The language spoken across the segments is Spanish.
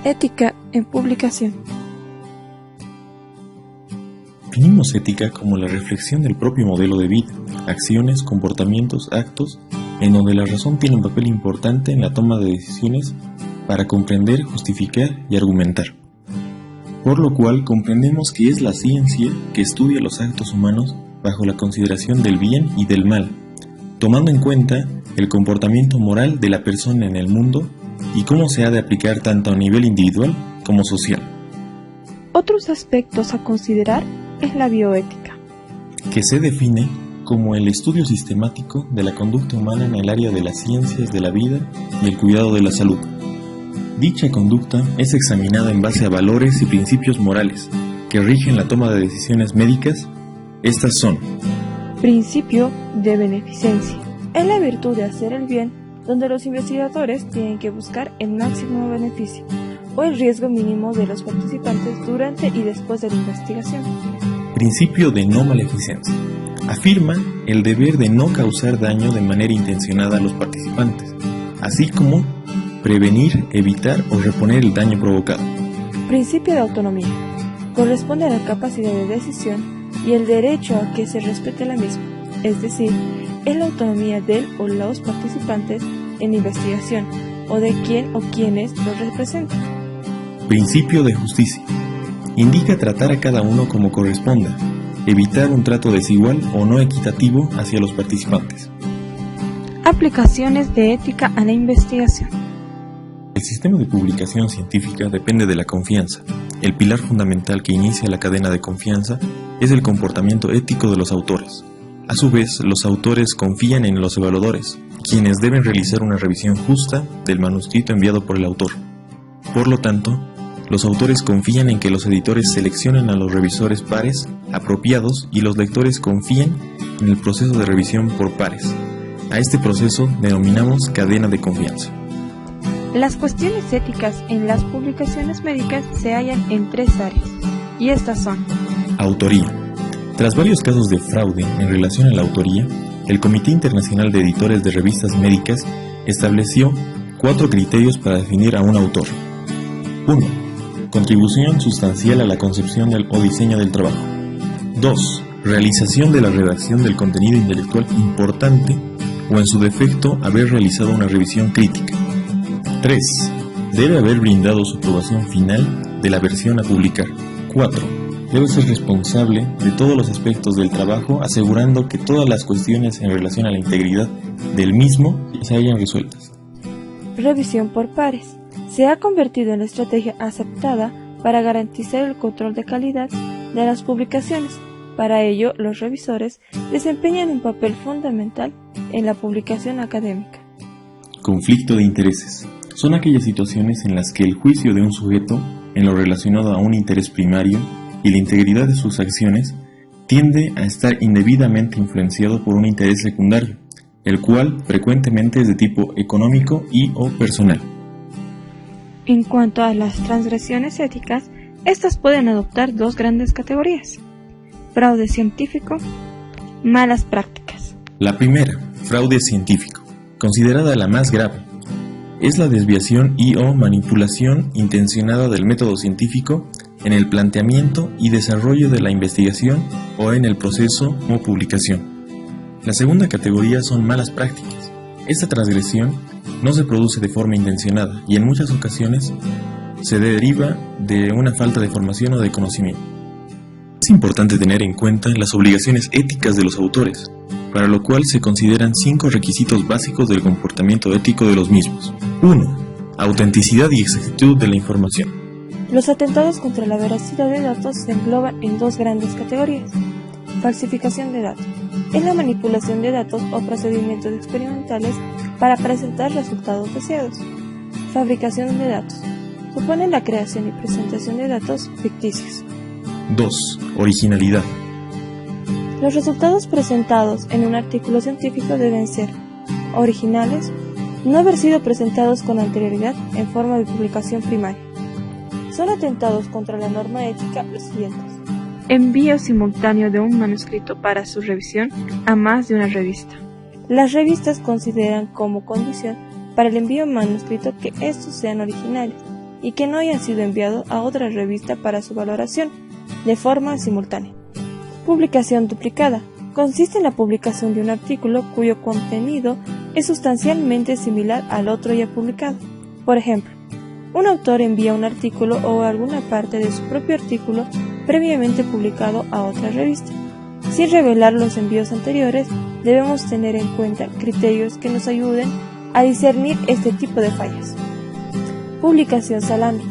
Ética en publicación. Definimos ética como la reflexión del propio modelo de vida, acciones, comportamientos, actos, en donde la razón tiene un papel importante en la toma de decisiones para comprender, justificar y argumentar. Por lo cual comprendemos que es la ciencia que estudia los actos humanos bajo la consideración del bien y del mal, tomando en cuenta el comportamiento moral de la persona en el mundo y cómo se ha de aplicar tanto a nivel individual como social. Otros aspectos a considerar es la bioética, que se define como el estudio sistemático de la conducta humana en el área de las ciencias de la vida y el cuidado de la salud. Dicha conducta es examinada en base a valores y principios morales que rigen la toma de decisiones médicas. Estas son: principio de beneficencia. Es la virtud de hacer el bien, donde los investigadores tienen que buscar el máximo beneficio o el riesgo mínimo de los participantes durante y después de la investigación. Principio de no maleficencia. Afirma el deber de no causar daño de manera intencionada a los participantes, así como prevenir, evitar o reponer el daño provocado. Principio de autonomía. Corresponde a la capacidad de decisión y el derecho a que se respete la misma, es decir, es la autonomía del o los participantes en la investigación o de quién o quienes los representan. Principio de justicia. Indica tratar a cada uno como corresponda, evitar un trato desigual o no equitativo hacia los participantes. Aplicaciones de ética a la investigación. El sistema de publicación científica depende de la confianza. El pilar fundamental que inicia la cadena de confianza es el comportamiento ético de los autores. A su vez, los autores confían en los evaluadores, quienes deben realizar una revisión justa del manuscrito enviado por el autor. Por lo tanto, los autores confían en que los editores seleccionen a los revisores pares apropiados y los lectores confían en el proceso de revisión por pares. A este proceso denominamos cadena de confianza. Las cuestiones éticas en las publicaciones médicas se hallan en tres áreas, y estas son: autoría. Tras varios casos de fraude en relación a la autoría, el Comité Internacional de Editores de Revistas Médicas estableció 4 criterios para definir a un autor. 1. Contribución sustancial a la concepción o diseño del trabajo. 2. Realización de la redacción del contenido intelectual importante o, en su defecto, haber realizado una revisión crítica. 3. Debe haber brindado su aprobación final de la versión a publicar. 4. Debe ser responsable de todos los aspectos del trabajo, asegurando que todas las cuestiones en relación a la integridad del mismo se hayan resueltas. Revisión por pares. Se ha convertido en la estrategia aceptada para garantizar el control de calidad de las publicaciones. Para ello, los revisores desempeñan un papel fundamental en la publicación académica. Conflicto de intereses. Son aquellas situaciones en las que el juicio de un sujeto en lo relacionado a un interés primario y la integridad de sus acciones tiende a estar indebidamente influenciado por un interés secundario, el cual frecuentemente es de tipo económico o personal. En cuanto a las transgresiones éticas, estas pueden adoptar 2 grandes categorías: fraude científico, malas prácticas. La primera, fraude científico, considerada la más grave, es la desviación o manipulación intencionada del método científico en el planteamiento y desarrollo de la investigación o en el proceso o publicación. La segunda categoría son malas prácticas. Esta transgresión no se produce de forma intencionada y en muchas ocasiones se deriva de una falta de formación o de conocimiento. Es importante tener en cuenta las obligaciones éticas de los autores, para lo cual se consideran 5 requisitos básicos del comportamiento ético de los mismos. 1. Autenticidad y exactitud de la información. Los atentados contra la veracidad de datos se engloban en 2 grandes categorías. Falsificación de datos. Es la manipulación de datos o procedimientos experimentales para presentar resultados deseados. Fabricación de datos. Supone la creación y presentación de datos ficticios. 2. Originalidad. Los resultados presentados en un artículo científico deben ser originales, no haber sido presentados con anterioridad en forma de publicación primaria. Son atentados contra la norma ética los siguientes: envío simultáneo de un manuscrito para su revisión a más de una revista. Las revistas consideran como condición para el envío manuscrito que estos sean originales y que no hayan sido enviados a otra revista para su valoración de forma simultánea. Publicación duplicada. Consiste en la publicación de un artículo cuyo contenido es sustancialmente similar al otro ya publicado. Por ejemplo, un autor envía un artículo o alguna parte de su propio artículo previamente publicado a otra revista. Sin revelar los envíos anteriores, debemos tener en cuenta criterios que nos ayuden a discernir este tipo de fallas. Publicación salami.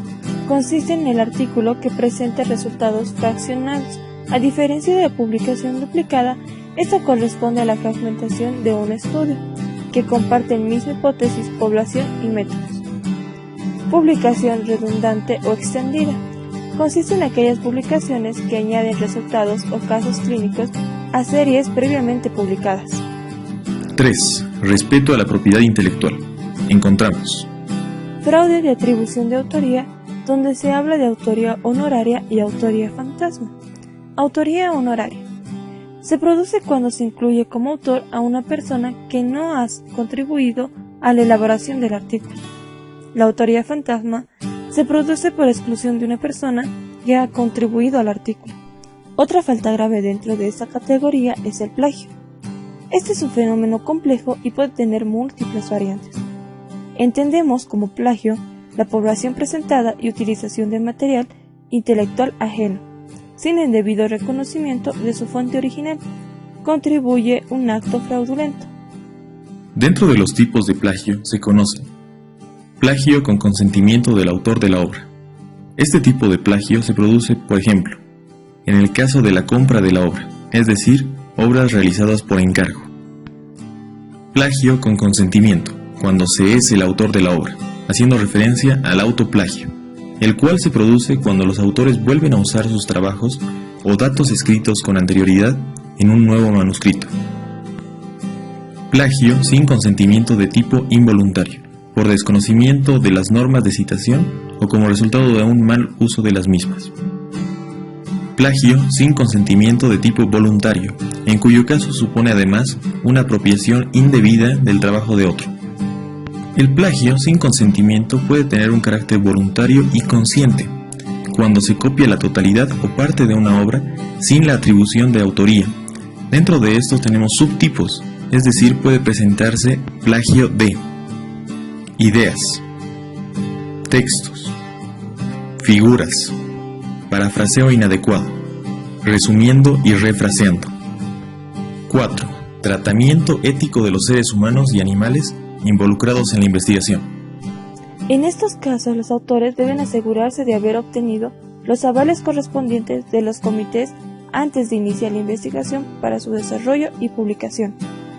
Consiste en el artículo que presenta resultados fraccionados. A diferencia de la publicación duplicada, esta corresponde a la fragmentación de un estudio, que comparte la misma hipótesis, población y métodos. Publicación redundante o extendida. Consiste en aquellas publicaciones que añaden resultados o casos clínicos a series previamente publicadas. 3. Respeto a la propiedad intelectual. Encontramos Fraude de atribución de autoría, donde se habla de autoría honoraria y autoría fantasma. Autoría honoraria. Se produce cuando se incluye como autor a una persona que no ha contribuido a la elaboración del artículo. La autoría fantasma se produce por exclusión de una persona que ha contribuido al artículo. Otra falta grave dentro de esta categoría es el plagio. Este es un fenómeno complejo y puede tener múltiples variantes. Entendemos como plagio la población presentada y utilización de material intelectual ajeno, sin el debido reconocimiento de su fuente original. Contribuye un acto fraudulento. Dentro de los tipos de plagio se conocen: plagio con consentimiento del autor de la obra. Este tipo de plagio se produce, por ejemplo, en el caso de la compra de la obra, es decir, obras realizadas por encargo. Plagio con consentimiento, cuando se es el autor de la obra, haciendo referencia al autoplagio, el cual se produce cuando los autores vuelven a usar sus trabajos o datos escritos con anterioridad en un nuevo manuscrito. Plagio sin consentimiento de tipo involuntario, por desconocimiento de las normas de citación o como resultado de un mal uso de las mismas. Plagio sin consentimiento de tipo voluntario, en cuyo caso supone además una apropiación indebida del trabajo de otro. El plagio sin consentimiento puede tener un carácter voluntario y consciente, cuando se copia la totalidad o parte de una obra sin la atribución de autoría. Dentro de estos tenemos subtipos, es decir, puede presentarse plagio de ideas, textos, figuras, parafraseo inadecuado, resumiendo y refraseando. 4. Tratamiento ético de los seres humanos y animales involucrados en la investigación. En estos casos, los autores deben asegurarse de haber obtenido los avales correspondientes de los comités antes de iniciar la investigación para su desarrollo y publicación.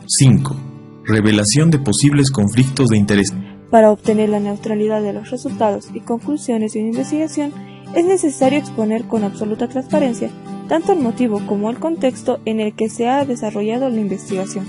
5. Revelación de posibles conflictos de interés. Para obtener la neutralidad de los resultados y conclusiones de una investigación, es necesario exponer con absoluta transparencia tanto el motivo como el contexto en el que se ha desarrollado la investigación.